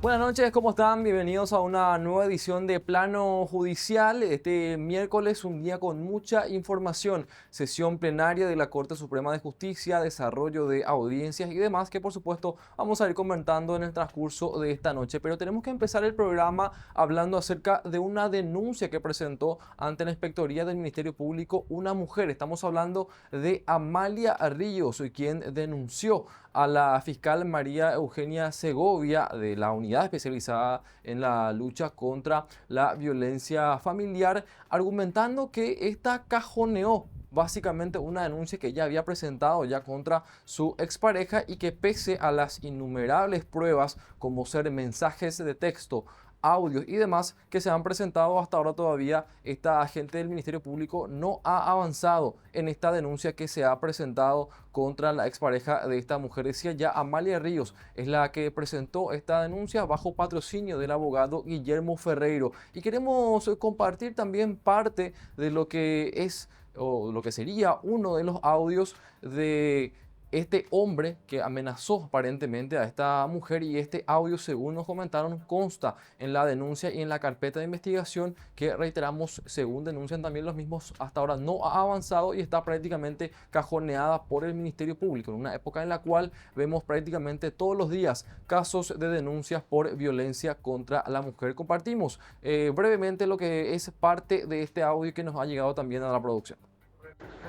Buenas noches, ¿cómo están? Bienvenidos a una nueva edición de Plano Judicial. Este miércoles, un día con mucha información. Sesión plenaria de la Corte Suprema de Justicia, desarrollo de audiencias y demás, que por supuesto vamos a ir comentando en el transcurso de esta noche. Pero tenemos que empezar el programa hablando acerca de una denuncia que presentó ante la Inspectoría del Ministerio Público una mujer. Estamos hablando de Amalia Ríos, quien denunció a la fiscal María Eugenia Segovia de la unidad especializada en la lucha contra la violencia familiar, argumentando que esta cajoneó básicamente una denuncia que ya había presentado ya contra su expareja y que pese a las innumerables pruebas como ser mensajes de texto, audios y demás que se han presentado hasta ahora, todavía esta agente del Ministerio Público no ha avanzado en esta denuncia que se ha presentado contra la expareja de esta mujer. Decía ya, Amalia Ríos es la que presentó esta denuncia bajo patrocinio del abogado Guillermo Ferreiro. Y queremos compartir también parte de lo que es o lo que sería uno de los audios de este hombre que amenazó aparentemente a esta mujer, y este audio, según nos comentaron, consta en la denuncia y en la carpeta de investigación que, reiteramos, según denuncian también los mismos, hasta ahora no ha avanzado y está prácticamente cajoneada por el Ministerio Público, en una época en la cual vemos prácticamente todos los días casos de denuncias por violencia contra la mujer. Compartimos brevemente lo que es parte de este audio que nos ha llegado también a la producción.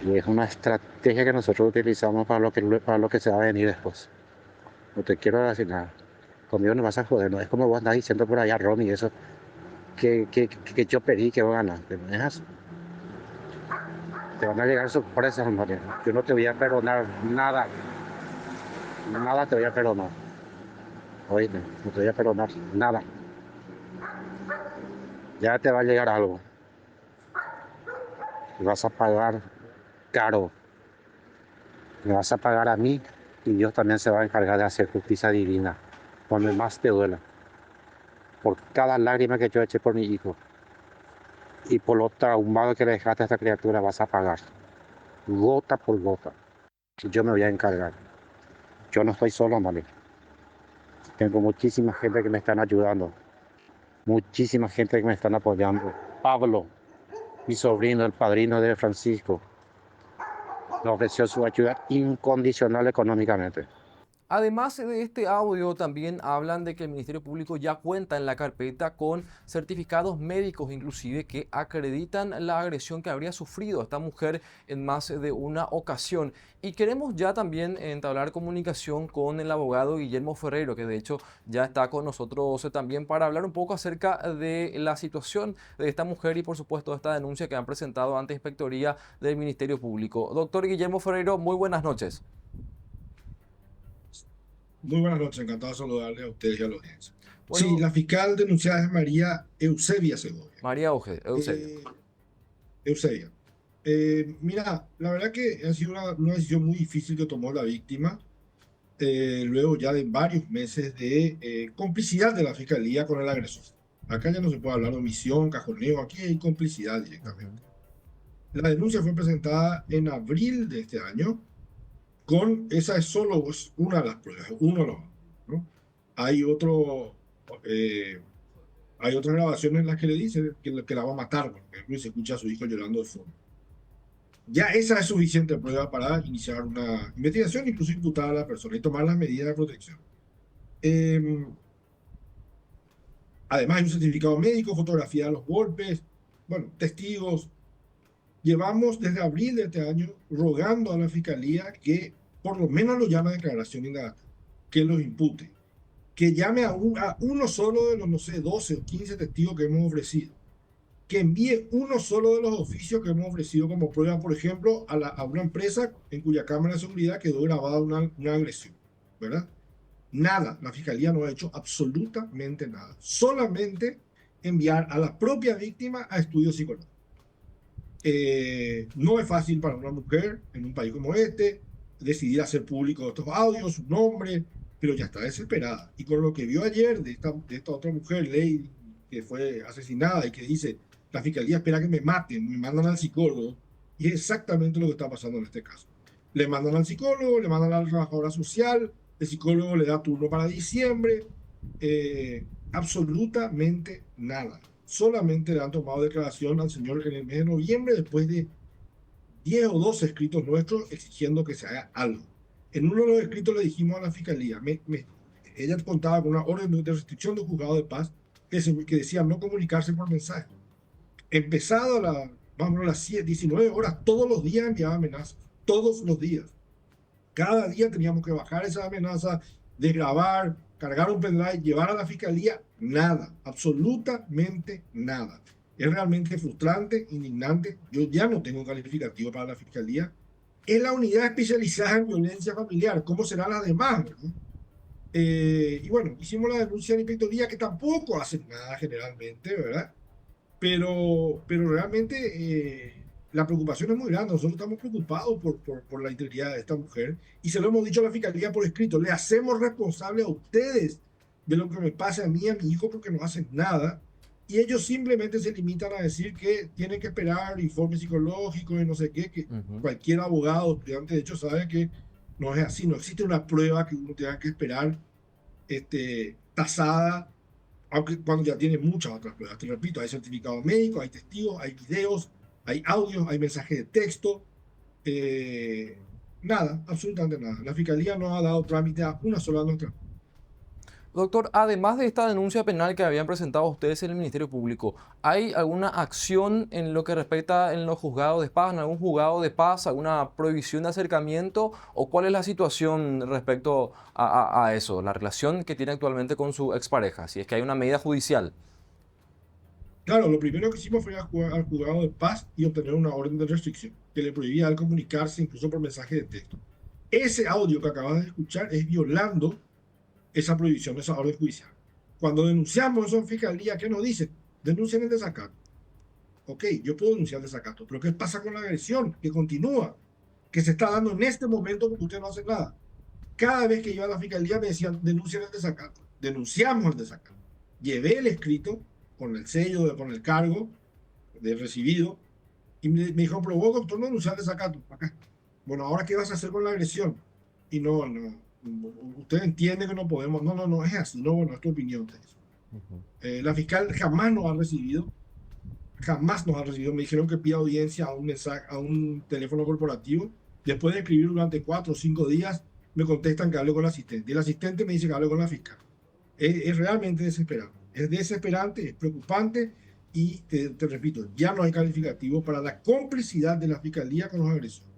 Y es una estrategia que nosotros utilizamos para lo que se va a venir después. No te quiero decir nada. Conmigo no vas a joder, no es como vos andás diciendo por allá, Ronnie, eso, que yo pedí que vos ganaste. ¿No es así? Te van a llegar sorpresas, María. Yo no te voy a perdonar nada. Nada te voy a perdonar. Oíste, no te voy a perdonar nada. Ya te va a llegar algo. Y vas a pagar caro. Me vas a pagar a mí y Dios también se va a encargar de hacer justicia divina, cuando más te duela. Por cada lágrima que yo eché por mi hijo y por lo traumado que le dejaste a esta criatura, vas a pagar, gota por gota. Y yo me voy a encargar. Yo no estoy solo, Mali. Tengo muchísima gente que me están ayudando, muchísima gente que me están apoyando. Pablo, mi sobrino, el padrino de Francisco, me ofreció su ayuda incondicional económicamente. Además de este audio, también hablan de que el Ministerio Público ya cuenta en la carpeta con certificados médicos, inclusive, que acreditan la agresión que habría sufrido esta mujer en más de una ocasión. Y queremos ya también entablar comunicación con el abogado Guillermo Ferreiro, que de hecho ya está con nosotros también para hablar un poco acerca de la situación de esta mujer y, por supuesto, esta denuncia que han presentado ante Inspectoría del Ministerio Público. Doctor Guillermo Ferreiro, muy buenas noches. Muy buenas noches, encantado de saludarle a ustedes y a la audiencia. Sí, Bueno, la fiscal denunciada es María Eusebia Segovia. María Eusebia. Eh, Eusebia. Mira, la verdad que ha sido una decisión muy difícil que tomó la víctima, luego ya de varios meses de complicidad de la fiscalía con el agresor. Acá ya no se puede hablar de omisión, cajoneo, aquí hay complicidad Ujú. directamente. La denuncia fue presentada en abril de este año. Esa es solo una de las pruebas, uno de los, ¿no? Hay otro, eh, hay otras grabaciones en las que le dice que la va a matar, por ejemplo, y se escucha a su hijo llorando de fondo. Ya esa es suficiente prueba para iniciar una investigación, incluso imputar a la persona y tomar las medidas de protección. Eh, Además, hay un certificado médico, fotografía de los golpes, bueno, testigos. Llevamos desde abril de este año rogando a la fiscalía que por lo menos lo llame a declaración indagatoria, que los impute, que llame a uno solo de los, no sé, 12 o 15 testigos que hemos ofrecido, que envíe uno solo de los oficios que hemos ofrecido como prueba, por ejemplo, a una empresa en cuya cámara de seguridad quedó grabada una agresión, ¿verdad? Nada, la fiscalía no ha hecho absolutamente nada, solamente enviar a la propia víctima a estudios psicológicos. No es fácil para una mujer en un país como este decidir hacer público estos audios, su nombre, pero ya está desesperada. Y con lo que vio ayer de esta otra mujer, Lady, que fue asesinada y que dice, la fiscalía espera que me maten, me mandan al psicólogo, y es exactamente lo que está pasando en este caso. Le mandan al psicólogo, le mandan a la trabajadora social, el psicólogo le da turno para diciembre, Absolutamente nada. Solamente le han tomado declaración al señor en el mes de noviembre después de 10 o 12 escritos nuestros exigiendo que se haga algo. En uno de los escritos le dijimos a la fiscalía, ella contaba con una orden de restricción de juzgado de paz que decía no comunicarse por mensaje. Empezado a las 19 horas, todos los días enviaba amenazas, todos los días. Cada día teníamos que bajar esa amenaza, desgrabar, cargar un pendrive, llevar a la fiscalía, nada, absolutamente nada. Es realmente frustrante, indignante. Yo ya no tengo un calificativo para la fiscalía. Es la unidad especializada en violencia familiar. ¿Cómo serán las demás? Y bueno, hicimos la denuncia de inspectoría que tampoco hacen nada generalmente, ¿verdad? Pero realmente la preocupación es muy grande. Nosotros estamos preocupados por la integridad de esta mujer y se lo hemos dicho a la fiscalía por escrito. Le hacemos responsable a ustedes de lo que me pase a mí y a mi hijo porque no hacen nada. Y ellos simplemente se limitan a decir que tienen que esperar informe psicológico y no sé qué, que cualquier abogado, estudiante de hecho, sabe que no es así. No existe una prueba que uno tenga que esperar tasada, aunque cuando ya tiene muchas otras pruebas. Te repito, hay certificados médicos, hay testigos, hay videos, hay audios, hay mensajes de texto. Nada, absolutamente nada. La fiscalía no ha dado trámite a una sola nota. Doctor, además de esta denuncia penal que habían presentado ustedes en el Ministerio Público, ¿hay alguna acción en lo que respecta en los juzgados de paz, en algún juzgado de paz, alguna prohibición de acercamiento? ¿O cuál es la situación respecto a eso, la relación que tiene actualmente con su expareja, si es que hay una medida judicial? Claro, lo primero que hicimos fue al juzgado de paz y obtener una orden de restricción que le prohibía al comunicarse incluso por mensaje de texto. Ese audio que acabas de escuchar es violando esa prohibición, esa orden judicial. Cuando denunciamos eso en fiscalía, ¿qué nos dicen? Denuncien el desacato. Ok, yo puedo denunciar el desacato, pero ¿qué pasa con la agresión que continúa, que se está dando en este momento porque usted no hace nada? Cada vez que iba a la fiscalía me decían, denuncien el desacato. Denunciamos el desacato. Llevé el escrito con el sello, con el cargo de recibido, y me dijo, pero vos, doctor, no denunciar el desacato. Acá. Bueno, ¿ahora qué vas a hacer con la agresión? Y no, usted entiende que no podemos, no es así, no, bueno, es tu opinión de eso. La fiscal jamás nos ha recibido, me dijeron que pida audiencia a un mensaje, a un teléfono corporativo, después de escribir durante 4 o 5 días, me contestan que hable con el asistente, y el asistente me dice que hable con la fiscal. Es realmente desesperante, es preocupante, y te repito, ya no hay calificativo para la complicidad de la fiscalía con los agresores.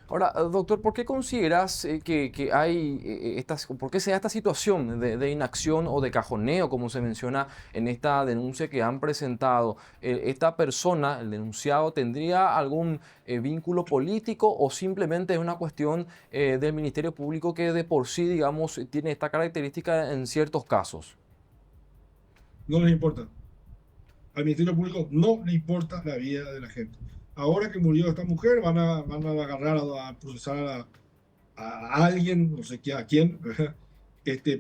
Ahora, doctor, ¿por qué consideras que hay por qué se da esta situación de inacción o de cajoneo, como se menciona en esta denuncia que han presentado? ¿Esta persona, el denunciado, tendría algún vínculo político o simplemente es una cuestión del Ministerio Público que de por sí, digamos, tiene esta característica en ciertos casos? No les importa. Al Ministerio Público no le importa la vida de la gente. Ahora que murió esta mujer, van a agarrar a procesar a alguien, no sé qué, a quién, ¿verdad?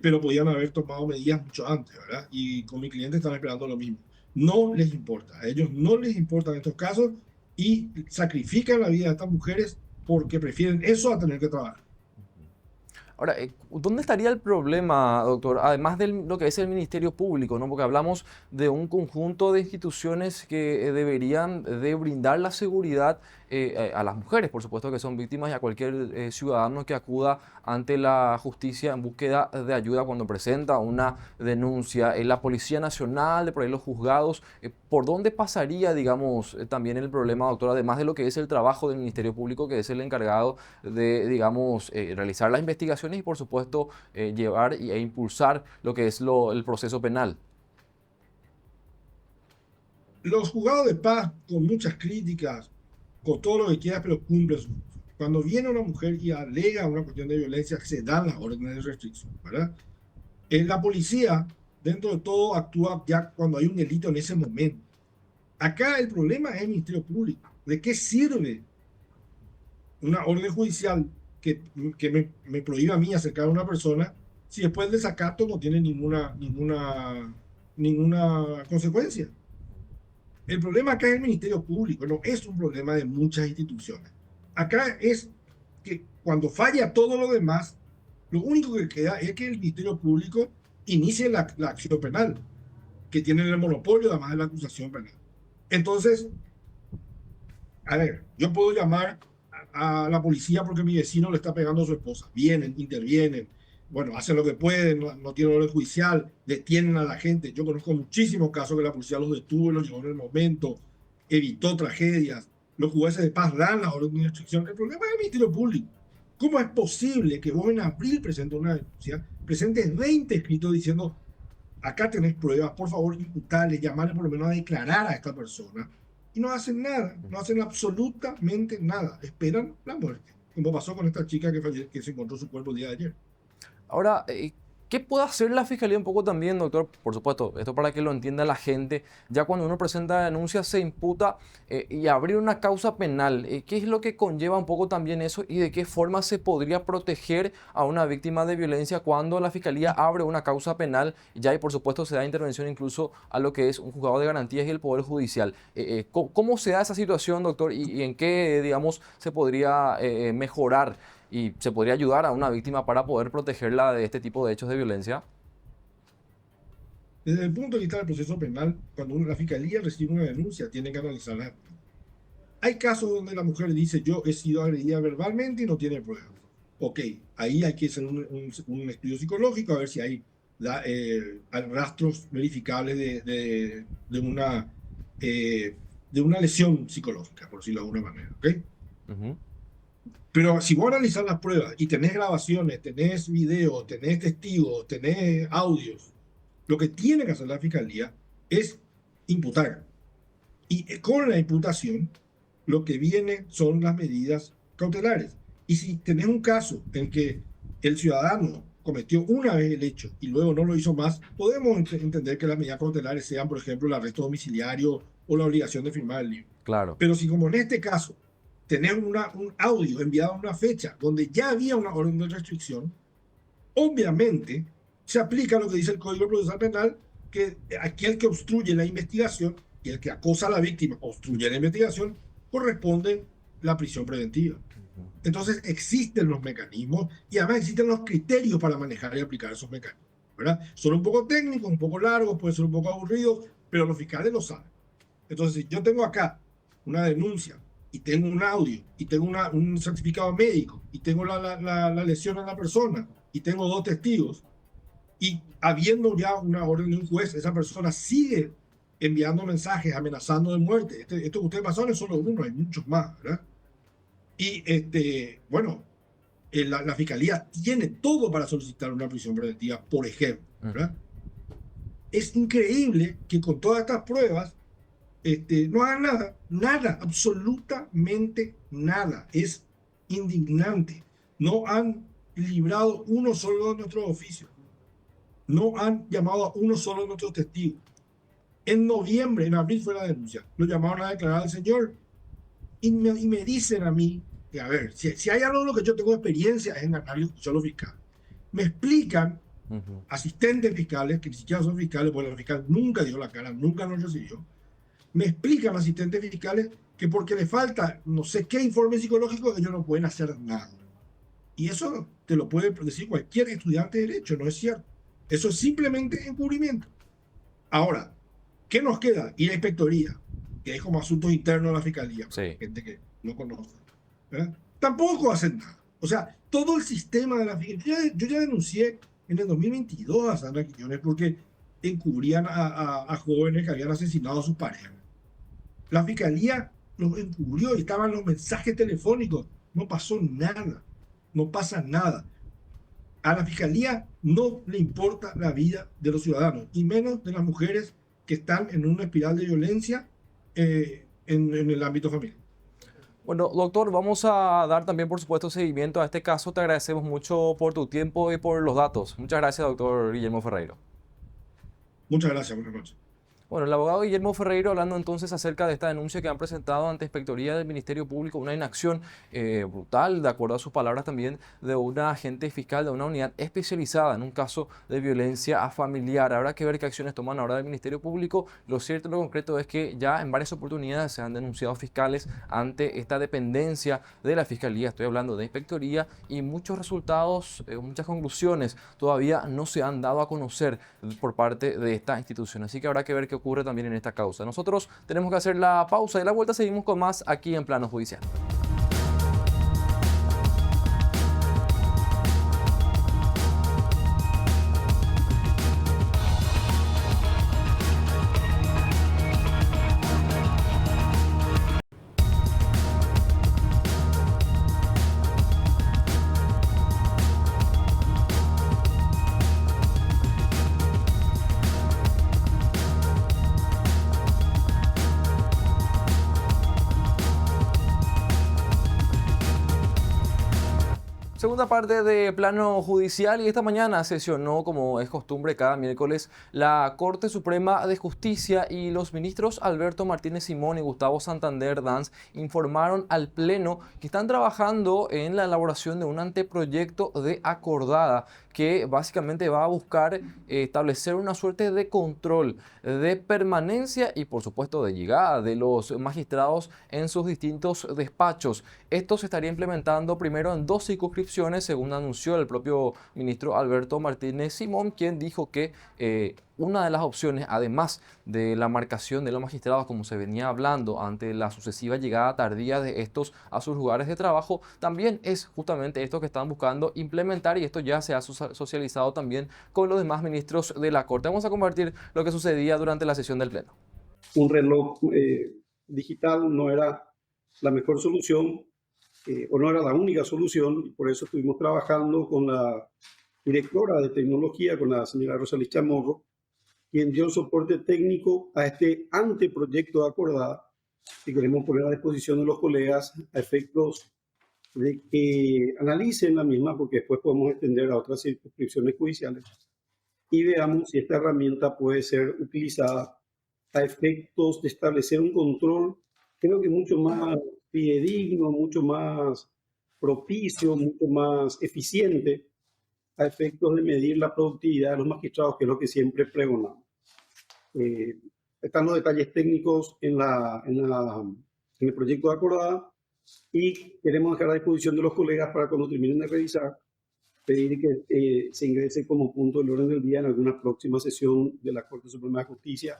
Pero podían haber tomado medidas mucho antes, ¿verdad? Y con mi cliente están esperando lo mismo. No les importa, a ellos no les importan estos casos y sacrifican la vida de estas mujeres porque prefieren eso a tener que trabajar. Ahora, ¿dónde estaría el problema, doctor? Además de lo que es el Ministerio Público, ¿no? Porque hablamos de un conjunto de instituciones que deberían de brindar la seguridad a las mujeres, por supuesto, que son víctimas, y a cualquier ciudadano que acuda ante la justicia en búsqueda de ayuda cuando presenta una denuncia. La Policía Nacional, de por ahí los juzgados, ¿por dónde pasaría, digamos, también el problema, doctor? Además de lo que es el trabajo del Ministerio Público, que es el encargado de, digamos, realizar las investigaciones y, por supuesto, llevar e impulsar lo que es el proceso penal. Los juzgados de paz, con muchas críticas, con todo lo que quieras, pero cumplen su función. Cuando viene una mujer y alega una cuestión de violencia, se dan las órdenes de restricción, ¿verdad? La policía, dentro de todo, actúa ya cuando hay un delito en ese momento. Acá el problema es el Ministerio Público. ¿De qué sirve una orden judicial que me prohíba a mí acercar a una persona si después el desacato no tiene ninguna consecuencia? El problema acá es el Ministerio Público, no es un problema de muchas instituciones. Acá es que cuando falla todo lo demás, lo único que queda es que el Ministerio Público inicie la acción penal, que tienen el monopolio además de la acusación penal. Entonces, a ver, yo puedo llamar a la policía porque mi vecino le está pegando a su esposa. Vienen, intervienen, bueno, hacen lo que pueden, no tienen orden judicial, detienen a la gente. Yo conozco muchísimos casos que la policía los detuvo, los llevó en el momento, evitó tragedias. Los jueces de paz dan la orden de restricción. El problema es el Ministerio Público. ¿Cómo es posible que vos en abril presentes una denuncia, presentes 20 escritos diciendo, acá tenés pruebas, por favor, imputarle, llamarle por lo menos a declarar a esta persona? Y no hacen nada, no hacen absolutamente nada. Esperan la muerte, como pasó con esta chica que se encontró su cuerpo el día de ayer. Ahora, ¿qué puede hacer la Fiscalía un poco también, doctor? Por supuesto, esto para que lo entienda la gente. Ya cuando uno presenta denuncias se imputa y abrir una causa penal. ¿Qué es lo que conlleva un poco también eso y de qué forma se podría proteger a una víctima de violencia cuando la Fiscalía abre una causa penal? Ya y por supuesto se da intervención incluso a lo que es un juzgado de garantías y el Poder Judicial. ¿Cómo se da esa situación, doctor? ¿Y en qué, digamos, se podría mejorar y se podría ayudar a una víctima para poder protegerla de este tipo de hechos de violencia? Desde el punto de vista del proceso penal, cuando la fiscalía recibe una denuncia, tiene que analizarla. Hay casos donde la mujer dice, yo he sido agredida verbalmente y no tiene pruebas. Ok, ahí hay que hacer un estudio psicológico a ver si hay rastros verificables de una lesión psicológica, por decirlo de alguna manera. ¿Okay? Ujú. Pero si vos analizás las pruebas y tenés grabaciones, tenés videos, tenés testigos, tenés audios, lo que tiene que hacer la fiscalía es imputar. Y con la imputación, lo que viene son las medidas cautelares. Y si tenés un caso en que el ciudadano cometió una vez el hecho y luego no lo hizo más, podemos entender que las medidas cautelares sean, por ejemplo, el arresto domiciliario o la obligación de firmar el libro. Claro. Pero si como en este caso tenés un audio enviado a una fecha donde ya había una orden de restricción, obviamente se aplica lo que dice el Código Procesal Penal, que aquel que obstruye la investigación y el que acosa a la víctima obstruye la investigación, corresponde la prisión preventiva. Entonces existen los mecanismos y además existen los criterios para manejar y aplicar esos mecanismos, ¿verdad? Son un poco técnicos, un poco largos, pueden ser un poco aburridos, pero los fiscales lo saben. Entonces, si yo tengo acá una denuncia y tengo un audio y tengo un certificado médico y tengo la lesión a la persona y tengo 2 testigos y habiendo ya una orden de un juez, esa persona sigue enviando mensajes amenazando de muerte. Esto que ustedes pasaron es solo uno, hay muchos más, ¿verdad? Y bueno, la fiscalía tiene todo para solicitar una prisión preventiva, por ejemplo, ¿verdad? Es increíble que con todas estas pruebas no hagan nada, absolutamente nada. Es indignante. No han librado uno solo de nuestros oficios. No han llamado a uno solo de nuestros testigos. En noviembre, en abril fue la denuncia. Lo llamaron a declarar al señor y me dicen a mí, que a ver, si hay algo en lo que yo tengo experiencia es en ganar y escuchar a los fiscales. Me explican asistentes fiscales, que ni siquiera son fiscales, porque el fiscal nunca dio la cara, nunca nos recibió. Me explican asistentes fiscales que porque le falta no sé qué informe psicológico, ellos no pueden hacer nada. Y eso te lo puede decir cualquier estudiante de derecho, no es cierto. Eso es simplemente encubrimiento. Ahora, ¿qué nos queda? Ir a inspectoría, que es como asuntos internos de la fiscalía, Sí. gente que no conoce, ¿verdad? Tampoco hacen nada. O sea, todo el sistema de la fiscalía. Yo ya denuncié en el 2022 a Sandra Quiñones porque encubrían a jóvenes que habían asesinado a sus parejas. La fiscalía los encubrió y estaban los mensajes telefónicos. No pasó nada. No pasa nada. A la fiscalía no le importa la vida de los ciudadanos, y menos de las mujeres que están en una espiral de violencia en el ámbito familiar. Bueno, doctor, vamos a dar también, por supuesto, seguimiento a este caso. Te agradecemos mucho por tu tiempo y por los datos. Muchas gracias, doctor Guillermo Ferreiro. Muchas gracias. Buenas noches. Bueno, el abogado Guillermo Ferreiro hablando entonces acerca de esta denuncia que han presentado ante Inspectoría del Ministerio Público, una inacción brutal, de acuerdo a sus palabras también, de una agente fiscal de una unidad especializada en un caso de violencia familiar. Habrá que ver qué acciones toman ahora del Ministerio Público. Lo cierto y lo concreto es que ya en varias oportunidades se han denunciado fiscales ante esta dependencia de la Fiscalía, estoy hablando de Inspectoría, y muchos resultados, muchas conclusiones todavía no se han dado a conocer por parte de esta institución. Así que habrá que ver qué ocurre también en esta causa. Nosotros tenemos que hacer la pausa y a la vuelta seguimos con más aquí en Plano Judicial. Segunda parte de Plano Judicial, y esta mañana sesionó, como es costumbre cada miércoles, la Corte Suprema de Justicia, y los ministros Alberto Martínez Simón y Gustavo Santander Danz informaron al Pleno que están trabajando en la elaboración de un anteproyecto de acordada que básicamente va a buscar establecer una suerte de control de permanencia y por supuesto de llegada de los magistrados en sus distintos despachos. Esto se estaría implementando primero en 2 circunscripciones, según anunció el propio ministro Alberto Martínez Simón, quien dijo que una de las opciones, además de la marcación de los magistrados, como se venía hablando ante la sucesiva llegada tardía de estos a sus lugares de trabajo, también es justamente esto que están buscando implementar, y esto ya se ha socializado también con los demás ministros de la Corte. Vamos a compartir lo que sucedía durante la sesión del Pleno. Un reloj digital no era la mejor solución o no era la única solución, y por eso estuvimos trabajando con la directora de tecnología, con la señora Rosalía Chamorro, quien dio soporte técnico a este anteproyecto de acordada que queremos poner a disposición de los colegas a efectos de que analicen la misma, porque después podemos extender a otras circunscripciones judiciales y veamos si esta herramienta puede ser utilizada a efectos de establecer un control, creo que mucho más fidedigno, mucho más propicio, mucho más eficiente a efectos de medir la productividad de los magistrados, que es lo que siempre pregonamos. Están los detalles técnicos en el proyecto de acordada, y queremos dejar a disposición de los colegas para cuando terminen de revisar, pedir que se ingrese como punto del orden del día en alguna próxima sesión de la Corte Suprema de Justicia.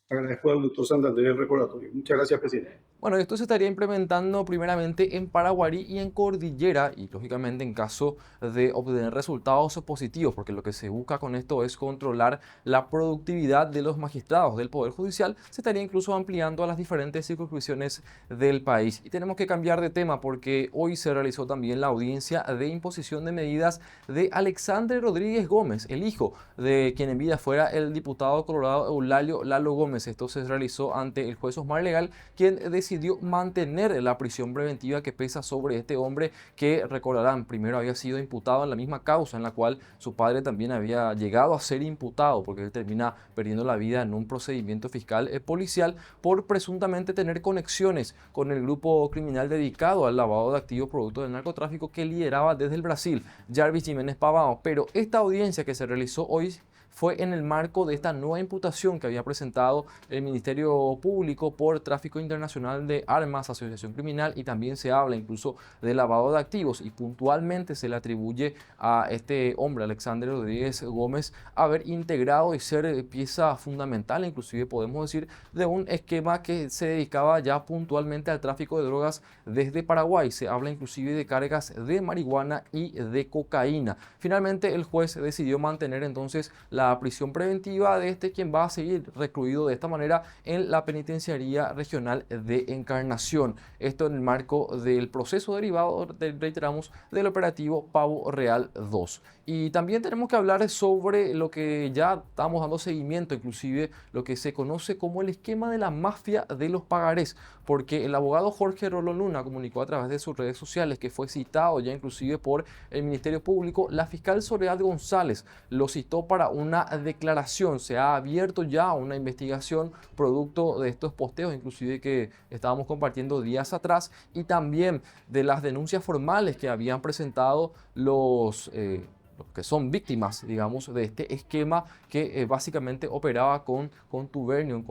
Agradezco al doctor Santander el recordatorio. Muchas gracias, presidente. Bueno, esto se estaría implementando primeramente en Paraguarí y en Cordillera, y lógicamente en caso de obtener resultados positivos, porque lo que se busca con esto es controlar la productividad de los magistrados del Poder Judicial, se estaría incluso ampliando a las diferentes circunscripciones del país. Y tenemos que cambiar de tema porque hoy se realizó también la audiencia de imposición de medidas de Alexandre Rodríguez Gómez, el hijo de quien en vida fuera el diputado colorado Eulalio Lalo Gómez. Esto se realizó ante el juez Osmar Legal, quien decidió mantener la prisión preventiva que pesa sobre este hombre que, recordarán, primero había sido imputado en la misma causa en la cual su padre también había llegado a ser imputado, porque él termina perdiendo la vida en un procedimiento fiscal policial por presuntamente tener conexiones con el grupo criminal dedicado al lavado de activos producto del narcotráfico que lideraba desde el Brasil Jarvis Jiménez Pavao. Pero esta audiencia que se realizó hoy fue en el marco de esta nueva imputación que había presentado el Ministerio Público por tráfico internacional de armas, asociación criminal, y también se habla incluso de lavado de activos, y puntualmente se le atribuye a este hombre, Alexandre Rodríguez Gómez, haber integrado y ser pieza fundamental, inclusive podemos decir, de un esquema que se dedicaba ya puntualmente al tráfico de drogas desde Paraguay. Se habla inclusive de cargas de marihuana y de cocaína. Finalmente el juez decidió mantener entonces la prisión preventiva de quien va a seguir recluido de esta manera en la Penitenciaría Regional de Encarnación. Esto en el marco del proceso derivado, reiteramos, del operativo Pavo Real 2. Y también tenemos que hablar sobre lo que ya estamos dando seguimiento, inclusive lo que se conoce como el esquema de la mafia de los pagarés, porque el abogado Jorge Rolón Luna comunicó a través de sus redes sociales que fue citado ya inclusive por el Ministerio Público. La fiscal Soledad González lo citó para una declaración. Se ha abierto ya una investigación producto de estos posteos, inclusive que estábamos compartiendo días atrás, y también de las denuncias formales que habían presentado los que son víctimas, digamos, de este esquema que básicamente operaba con contubernio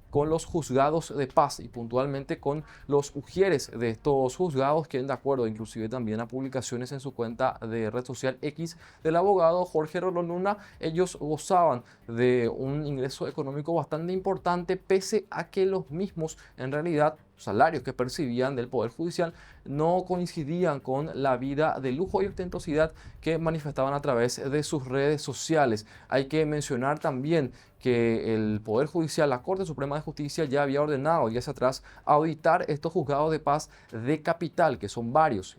con los juzgados de paz y puntualmente con los ujieres de estos juzgados, que de acuerdo inclusive también a publicaciones en su cuenta de red social X del abogado Jorge Rolón Luna, ellos gozaban de un ingreso económico bastante importante, pese a que los mismos en realidad salarios que percibían del Poder Judicial no coincidían con la vida de lujo y ostentosidad que manifestaban a través de sus redes sociales. Hay que mencionar también que el Poder Judicial, la Corte Suprema de Justicia, ya había ordenado días atrás auditar estos juzgados de paz de capital, que son varios.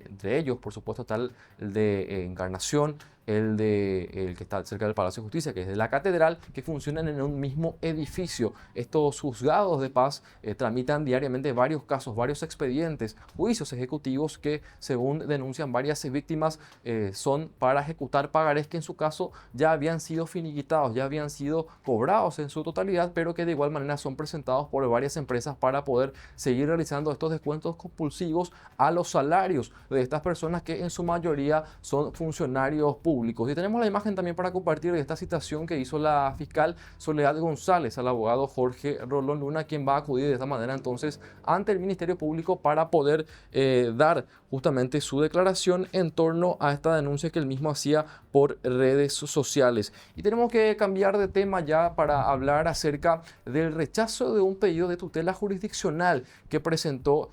Entre ellos, por supuesto, está el de Encarnación, el que está cerca del Palacio de Justicia, que es de la Catedral, que funcionan en un mismo edificio. Estos juzgados de paz tramitan diariamente varios casos, varios expedientes, juicios ejecutivos que, según denuncian varias víctimas, son para ejecutar pagarés que en su caso ya habían sido finiquitados, ya habían sido cobrados en su totalidad, pero que de igual manera son presentados por varias empresas para poder seguir realizando estos descuentos compulsivos a los salarios de estas personas que en su mayoría son funcionarios públicos. Y tenemos la imagen también para compartir de esta citación que hizo la fiscal Soledad González al abogado Jorge Rolón Luna, quien va a acudir de esta manera entonces ante el Ministerio Público para poder dar justamente su declaración en torno a esta denuncia que él mismo hacía por redes sociales. Y tenemos que cambiar de tema ya para hablar acerca del rechazo de un pedido de tutela jurisdiccional que presentó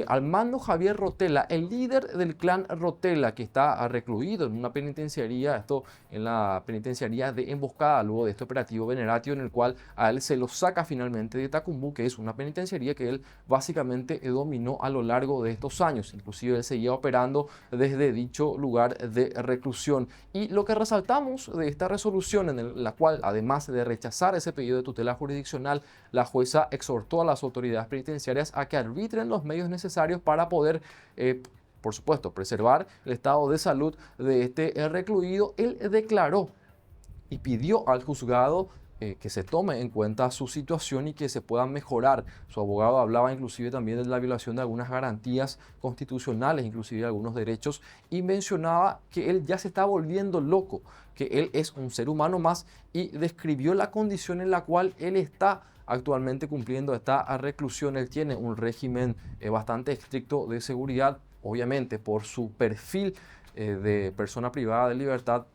Armando Javier Rotella, el líder del clan Rotella, que está recluido en una penitenciaría, esto en la penitenciaría de Emboscada, luego de este operativo Veneratio, en el cual a él se lo saca finalmente de Tacumbú, que es una penitenciaría que él básicamente dominó a lo largo de estos años. Inclusive él seguía operando desde dicho lugar de reclusión. Y lo que resaltamos de esta resolución, en la cual, además de rechazar ese pedido de tutela jurisdiccional, la jueza exhortó a las autoridades penitenciarias a que arbitren los medios necesarios para poder, por supuesto, preservar el estado de salud de este recluido. Él declaró y pidió al juzgado que se tome en cuenta su situación y que se pueda mejorar. Su abogado hablaba inclusive también de la violación de algunas garantías constitucionales, inclusive de algunos derechos, y mencionaba que él ya se está volviendo loco, que él es un ser humano más, y describió la condición en la cual él está actualmente cumpliendo esta reclusión. Él tiene un régimen bastante estricto de seguridad, obviamente por su perfil de persona privada de libertad,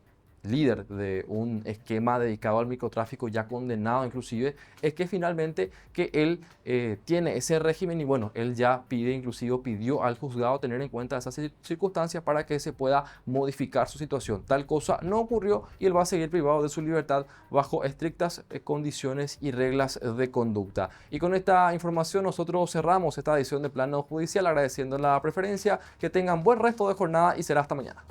líder de un esquema dedicado al microtráfico ya condenado inclusive, es que finalmente que él tiene ese régimen y bueno, él ya pidió al juzgado tener en cuenta esas circunstancias para que se pueda modificar su situación. Tal cosa no ocurrió y él va a seguir privado de su libertad bajo estrictas condiciones y reglas de conducta. Y con esta información nosotros cerramos esta edición de Plano Judicial agradeciendo la preferencia. Que tengan buen resto de jornada y será hasta mañana.